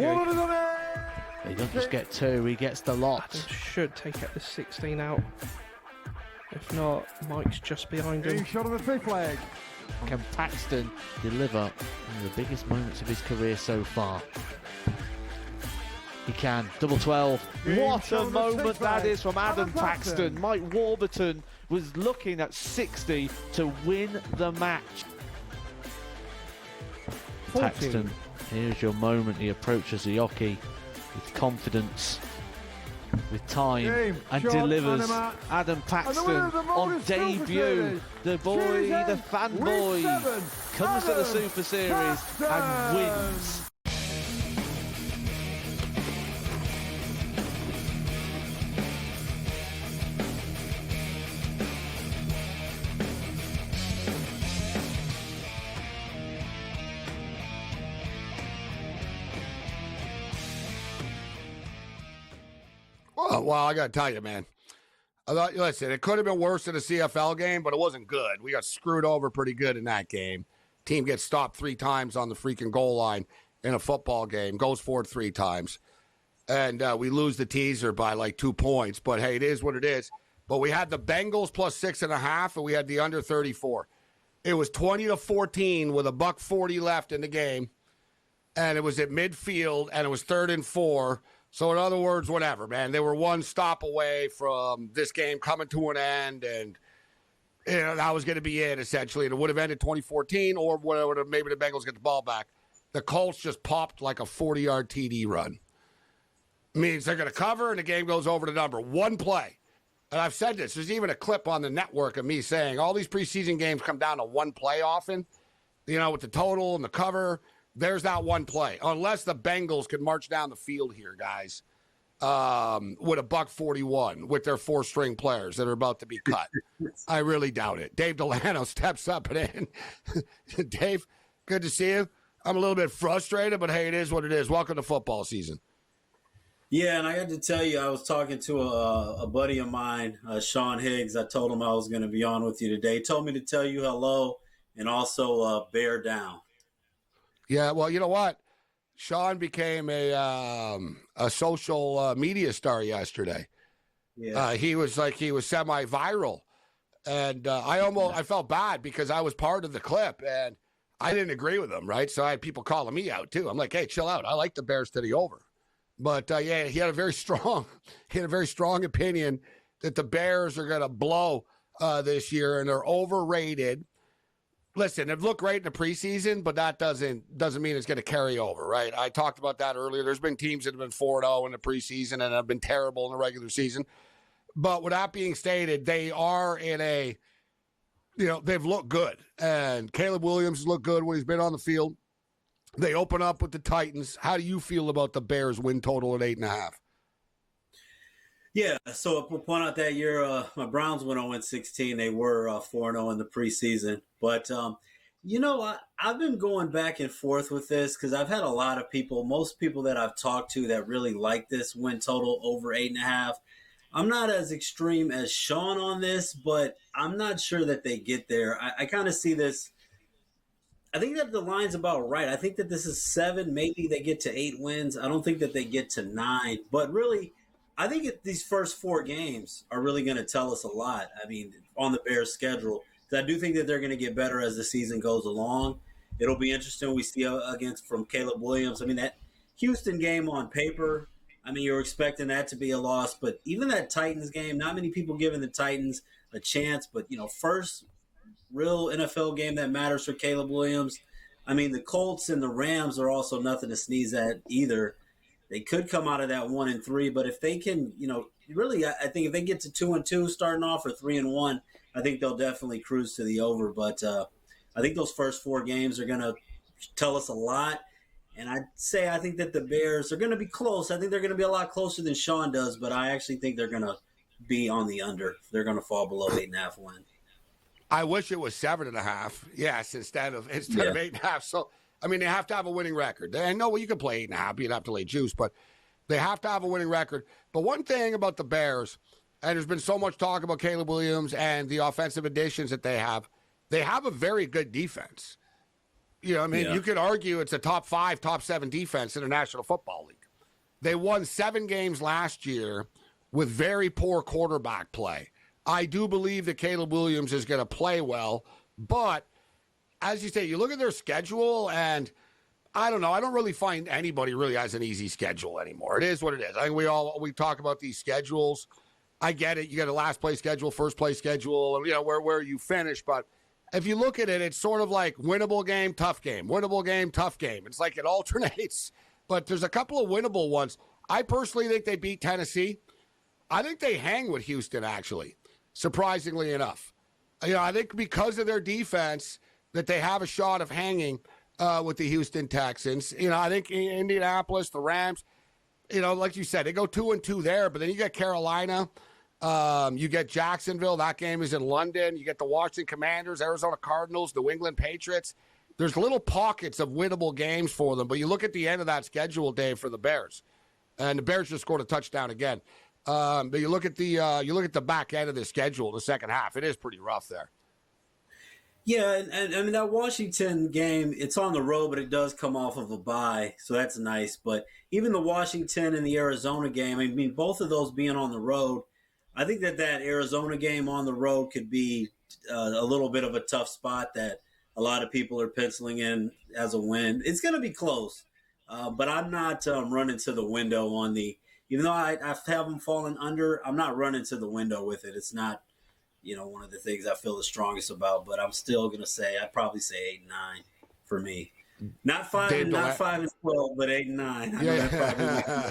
He doesn't just get 2, he gets the lot. Adam should take out the 16 out. If not, Mike's just behind him. Shot on the fifth leg. Can Paxton deliver one of the biggest moments of his career so far? He can. Double 12. What a moment that is from Adam Paxton. Mike Warburton was looking at 60 to win the match. 14. Paxton, here's your moment. He approaches the hockey with confidence, with time, and delivers. Adam Paxton on debut. The boy, the fanboy, comes to the Super Series and wins. Well, I got to tell you, man. Listen, it could have been worse in a CFL game, but it wasn't good. We got screwed over pretty good in that game. Team gets stopped 3 times on the freaking goal line in a football game, goes forward 3 times. And we lose the teaser by like 2 points. But, hey, it is what it is. But we had the Bengals plus 6.5, and we had the under 34. It was 20-14 with $1.40 left in the game. And it was at midfield, and it was 3rd and 4. So, in other words, whatever, man. They were 1 stop away from this game coming to an end. And that was going to be it, essentially. And it would have ended 2014, or maybe the Bengals get the ball back. The Colts just popped like a 40-yard TD run. Means they're going to cover, and the game goes over the number. One play. And I've said this. There's even a clip on the network of me saying all these preseason games come down to one play often. With the total and the cover, there's that one play. Unless the Bengals can march down the field here, guys, with a $141 with their four-string players that are about to be cut. I really doubt it. Dave Delano steps up and in. Dave, good to see you. I'm a little bit frustrated, but hey, it is what it is. Welcome to football season. Yeah, and I got to tell you, I was talking to a buddy of mine, Sean Higgs. I told him I was going to be on with you today. He told me to tell you hello and also bear down. Yeah, well, you know what? Sean became a social media star yesterday. Yeah. He was semi-viral, and I felt bad because I was part of the clip, and I didn't agree with him, right? So I had people calling me out too. I'm like, hey, chill out. I like the Bears to the over, but yeah, he had a very strong opinion that the Bears are going to blow this year, and they're overrated. Listen, they've looked great in the preseason, but that doesn't mean it's going to carry over, right? I talked about that earlier. There's been teams that have been 4-0 in the preseason and have been terrible in the regular season. But with that being stated, they are in they've looked good. And Caleb Williams has looked good when he's been on the field. They open up with the Titans. How do you feel about the Bears win total at 8.5? Yeah, so I'll point out that year, my Browns went 0-16. They were 4-0 in the preseason. But, I've been going back and forth with this because I've had a lot of people, most people that I've talked to that really like this win total over 8.5. I'm not as extreme as Sean on this, but I'm not sure that they get there. I kind of see this. I think that the line's about right. I think that this is 7. Maybe they get to 8 wins. I don't think that they get to 9. But really, I think these first 4 games are really going to tell us a lot. I mean, on the Bears' schedule, because I do think that they're going to get better as the season goes along. It'll be interesting. We see from Caleb Williams. I mean, that Houston game on paper, I mean, you're expecting that to be a loss. But even that Titans game, not many people giving the Titans a chance. But, first real NFL game that matters for Caleb Williams. I mean, the Colts and the Rams are also nothing to sneeze at either. They could come out of that 1-3, but if they can, really, I think if they get to 2-2 starting off or 3-1, I think they'll definitely cruise to the over. But I think those first 4 games are going to tell us a lot. And I think that the Bears are going to be close. I think they're going to be a lot closer than Sean does, but I actually think they're going to be on the under. They're going to fall below 8.5 win. I wish it was 7.5. Yes, instead of 8.5. So, I mean, they have to have a winning record. I know you can play 8.5. You'd have to lay juice, but they have to have a winning record. But one thing about the Bears, and there's been so much talk about Caleb Williams and the offensive additions that they have a very good defense. You could argue it's a top 5, top 7 defense in the National Football League. They won 7 games last year with very poor quarterback play. I do believe that Caleb Williams is going to play well, but as you say, you look at their schedule, and I don't know. I don't really find anybody really has an easy schedule anymore. It is what it is. I think we talk about these schedules. I get it. You got a last place schedule, first place schedule, and where you finish. But if you look at it, it's sort of like winnable game, tough game, winnable game, tough game. It's like it alternates. But there's a couple of winnable ones. I personally think they beat Tennessee. I think they hang with Houston, actually, surprisingly enough. I think because of their defense that they have a shot of hanging with the Houston Texans. I think Indianapolis, the Rams, like you said, they go 2-2 there, but then you get Carolina, you get Jacksonville. That game is in London. You get the Washington Commanders, Arizona Cardinals, New England Patriots. There's little pockets of winnable games for them, but you look at the end of that schedule, Dave, for the Bears, and the Bears just scored a touchdown again. But you look at the back end of the schedule, the second half. It is pretty rough there. Yeah, and I mean, that Washington game, it's on the road, but it does come off of a bye, so that's nice. But even the Washington and the Arizona game, I mean, both of those being on the road, I think that Arizona game on the road could be a little bit of a tough spot that a lot of people are penciling in as a win. It's going to be close, but I'm not running to the window even though I have them falling under, I'm not running to the window with it. It's not. one of the things I feel the strongest about. But I'm still gonna say I'd probably say 8-9 for me. Not 5 and 12, but 8 and 9. I know that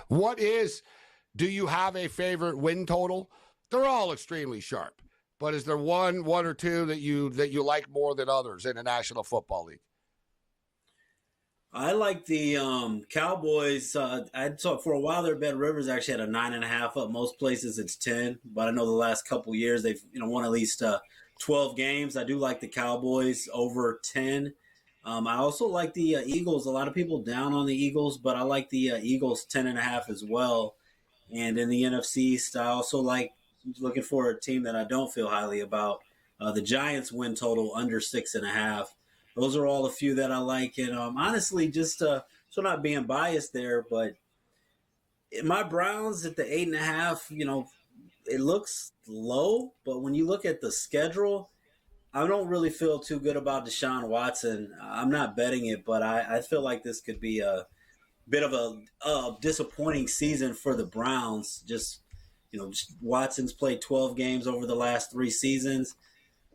probably do you have a favorite win total? They're all extremely sharp, but is there one or two that you like more than others in the National Football League? I like the Cowboys. I saw for a while there, Bet Rivers actually had a 9.5 up. Most places it's 10, but I know the last couple years they've won at least 12 games. I do like the Cowboys over 10. I also like the Eagles. A lot of people down on the Eagles, but I like the Eagles 10.5 as well. And in the NFC East, I also like looking for a team that I don't feel highly about. The Giants win total under 6.5. Those are all a few that I like. And honestly, just so not being biased there, but my Browns at the 8.5, it looks low, but when you look at the schedule, I don't really feel too good about Deshaun Watson. I'm not betting it, but I feel like this could be a bit of a disappointing season for the Browns. Just Watson's played 12 games over the last 3 seasons.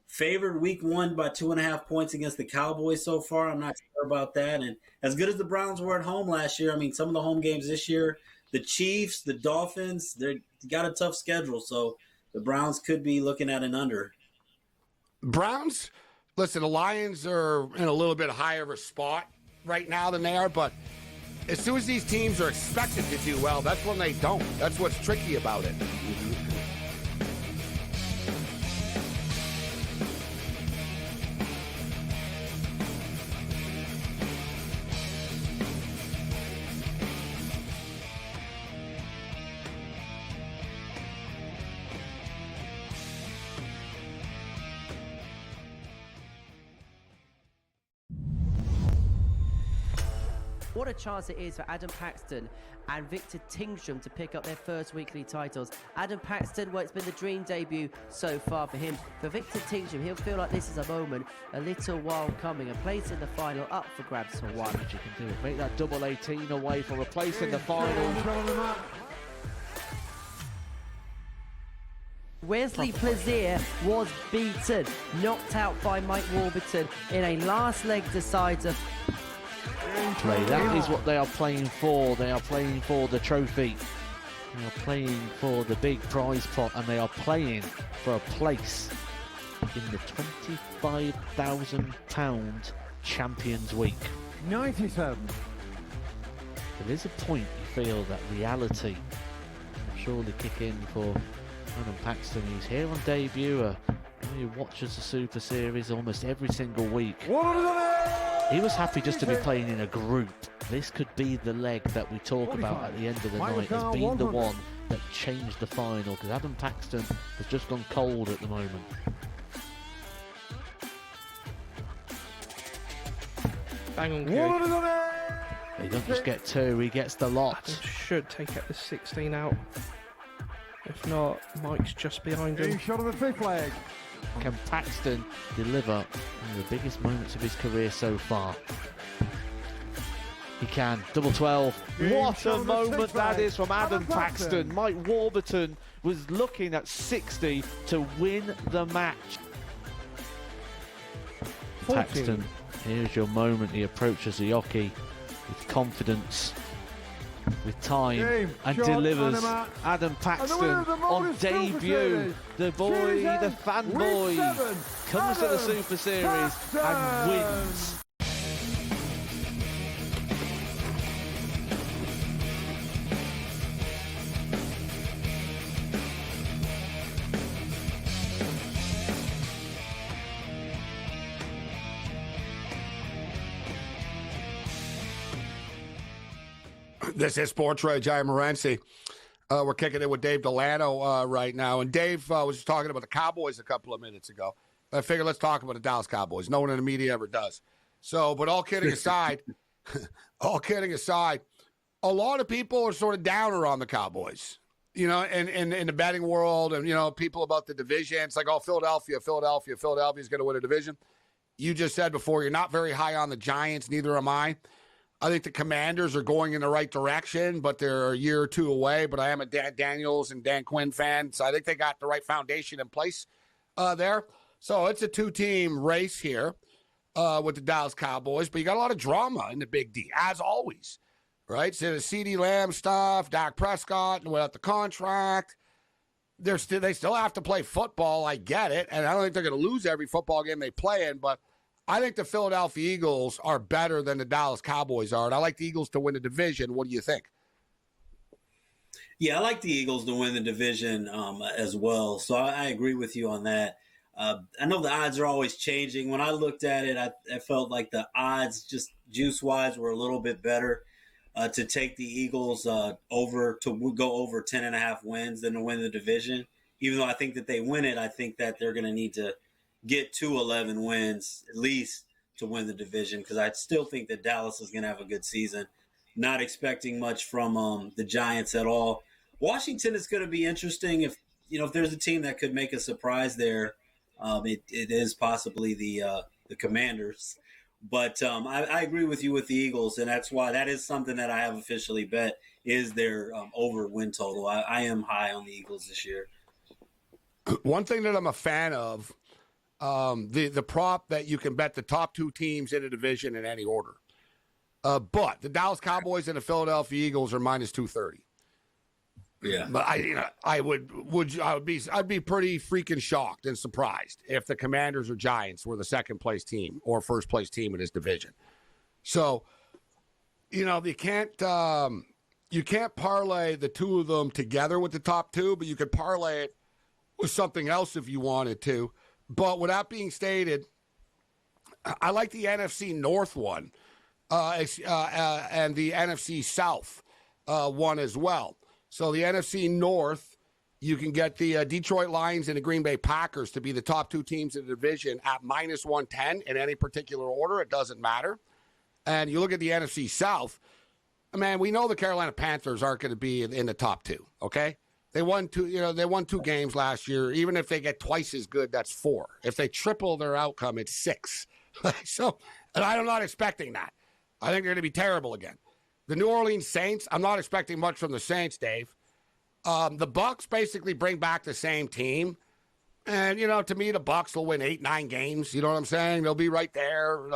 Favored week 1 by 2.5 points against the Cowboys so far. I'm not sure about that. And as good as the Browns were at home last year, I mean, some of the home games this year, the Chiefs, the Dolphins, they got a tough schedule. So the Browns could be looking at an under. Browns, listen, the Lions are in a little bit higher of a spot right now than they are, but as soon as these teams are expected to do well, that's when they don't. That's what's tricky about it. What a chance it is for Adam Paxton and Victor Tingsham to pick up their first weekly titles. Adam Paxton, well, it's been the dream debut so far for him. For Victor Tingsham, he'll feel like this is a moment, a little while coming. A place in the final up for grabs for one. You can do it. Make that double 18 away for a place in the final. Wesley Plaisir was beaten, knocked out by Mike Warburton in a last leg decider. Play. That is what they are playing for. They are playing for the trophy. They are playing for the big prize pot, and they are playing for a place in the £25,000 Champions Week. 97. There is a point you feel that reality will surely kick in for Adam Paxton. He's here on debut. He watches the Super Series almost every single week. He was happy just to be playing in a group. This could be the leg that we talk about at the end of the night as being the one that changed the final, because Adam Paxton has just gone cold at the moment. Bang on cue. He doesn't just get 2, he gets the lot. Adam should take out the 16 out. If not, Mike's just behind him. Shot of the 5th leg. Can Paxton deliver one of the biggest moments of his career so far? He can. Double 12. What a moment that is from Adam Paxton. Mike Warburton was looking at 60 to win the match. 14. Paxton, here's your moment. He approaches the hockey with confidence, with time, and delivers. Adam Paxton on debut. The boy, the fanboy, comes to the Super Series and wins. This is SportsRage. Gabriel Morency. We're kicking it with Dave Delano right now. And Dave was just talking about the Cowboys a couple of minutes ago. I figured let's talk about the Dallas Cowboys. No one in the media ever does. So, but all kidding aside, a lot of people are sort of downer on the Cowboys, in the betting world, and, people about the division. It's like, oh, Philadelphia's going to win a division. You just said before, you're not very high on the Giants. Neither am I. I think the Commanders are going in the right direction, but they're a year or two away. But I am a Dan Daniels and Dan Quinn fan, so I think they got the right foundation in place there. So it's a two-team race here with the Dallas Cowboys, but you got a lot of drama in the Big D, as always, right? So the CeeDee Lamb stuff, Dak Prescott without the contract. They still have to play football. I get it, and I don't think they're going to lose every football game they play in, but I think the Philadelphia Eagles are better than the Dallas Cowboys are, and I like the Eagles to win the division. What do you think? Yeah, I like the Eagles to win the division as well. So I agree with you on that. I know the odds are always changing. When I looked at it, I felt like the odds, just juice-wise, were a little bit better to take the Eagles go over 10.5 wins than to win the division. Even though I think that they win it, I think that they're going to need to get to 11 wins at least to win the division, because I still think that Dallas is going to have a good season. Not expecting much from the Giants at all. Washington is going to be interesting. If there's a team that could make a surprise there, it is possibly the Commanders. But I agree with you with the Eagles, and that's why that is something that I have officially bet is their over win total. I am high on the Eagles this year. One thing that I'm a fan of, the prop that you can bet the top two teams in a division in any order. But the Dallas Cowboys and the Philadelphia Eagles are minus 230. Yeah, but I'd be pretty freaking shocked and surprised if the Commanders or Giants were the second place team or first place team in this division. So, you can't parlay the two of them together with the top two, but you could parlay it with something else if you wanted to. But with that being stated, I like the NFC North one and the NFC South one as well. So the NFC North, you can get the Detroit Lions and the Green Bay Packers to be the top two teams in the division at minus 110 in any particular order. It doesn't matter. And you look at the NFC South, man, we know the Carolina Panthers aren't going to be in the top two, okay? They won two games last year. Even if they get twice as good, that's 4. If they triple their outcome, it's 6. So, and I'm not expecting that. I think they're going to be terrible again. The New Orleans Saints, I'm not expecting much from the Saints, Dave. The Bucs basically bring back the same team. And, to me, the Bucs will win 8-9 games. You know what I'm saying? They'll be right there.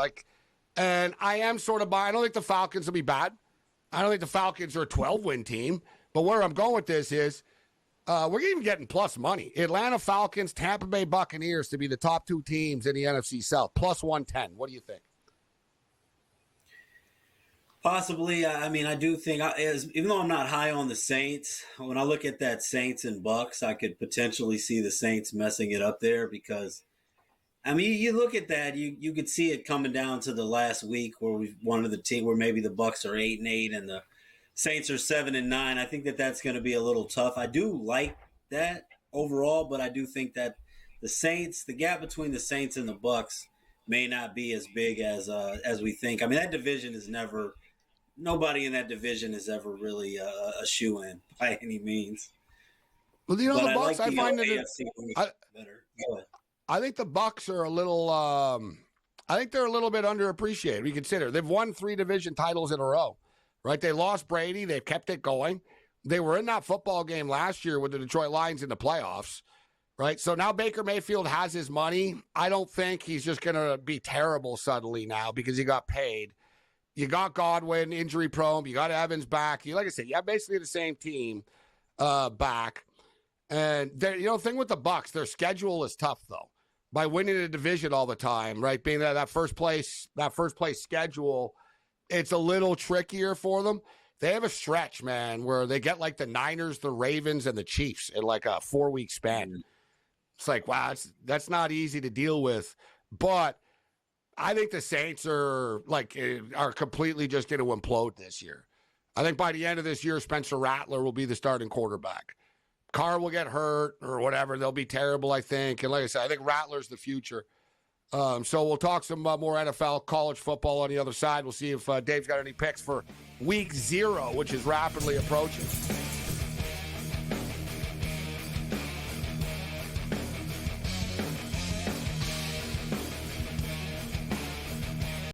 And I am sort of I don't think the Falcons will be bad. I don't think the Falcons are a 12-win team. But where I'm going with this is we're even getting plus money. Atlanta Falcons, Tampa Bay Buccaneers to be the top two teams in the NFC South, plus 110. What do you think? Possibly. I do think, even though I'm not high on the Saints, when I look at that Saints and Bucks, I could potentially see the Saints messing it up there because, you look at that, you could see it coming down to the last week where one of the team where maybe the Bucks are 8-8 and the Saints are 7-9. I think that's going to be a little tough. I do like that overall, but I do think that the gap between the Saints and the Bucks may not be as big as we think. That division is never. Nobody in that division is ever really a shoo-in by any means. Well, the Bucs, I find that better. I think the Bucs are a little. I think they're a little bit underappreciated. We consider they've won 3 division titles in a row, right? They lost Brady. They've kept it going. They were in that football game last year with the Detroit Lions in the playoffs, right? So now Baker Mayfield has his money. I don't think he's just going to be terrible suddenly now because he got paid. You got Godwin, injury prone. You got Evans back. Like I said, you have basically the same team back. And the thing with the Bucs, their schedule is tough though. By winning the division all the time, right? Being that first place schedule, it's a little trickier for them. They have a stretch, man, where they get like the Niners, the Ravens, and the Chiefs in like a 4-week span. It's like, wow, that's not easy to deal with. But I think the Saints are completely just going to implode this year. I think by the end of this year, Spencer Rattler will be the starting quarterback. Carr will get hurt or whatever. They'll be terrible, I think. And like I said, I think Rattler's the future. So we'll talk some more NFL, college football on the other side. We'll see if Dave's got any picks for week 0, which is rapidly approaching.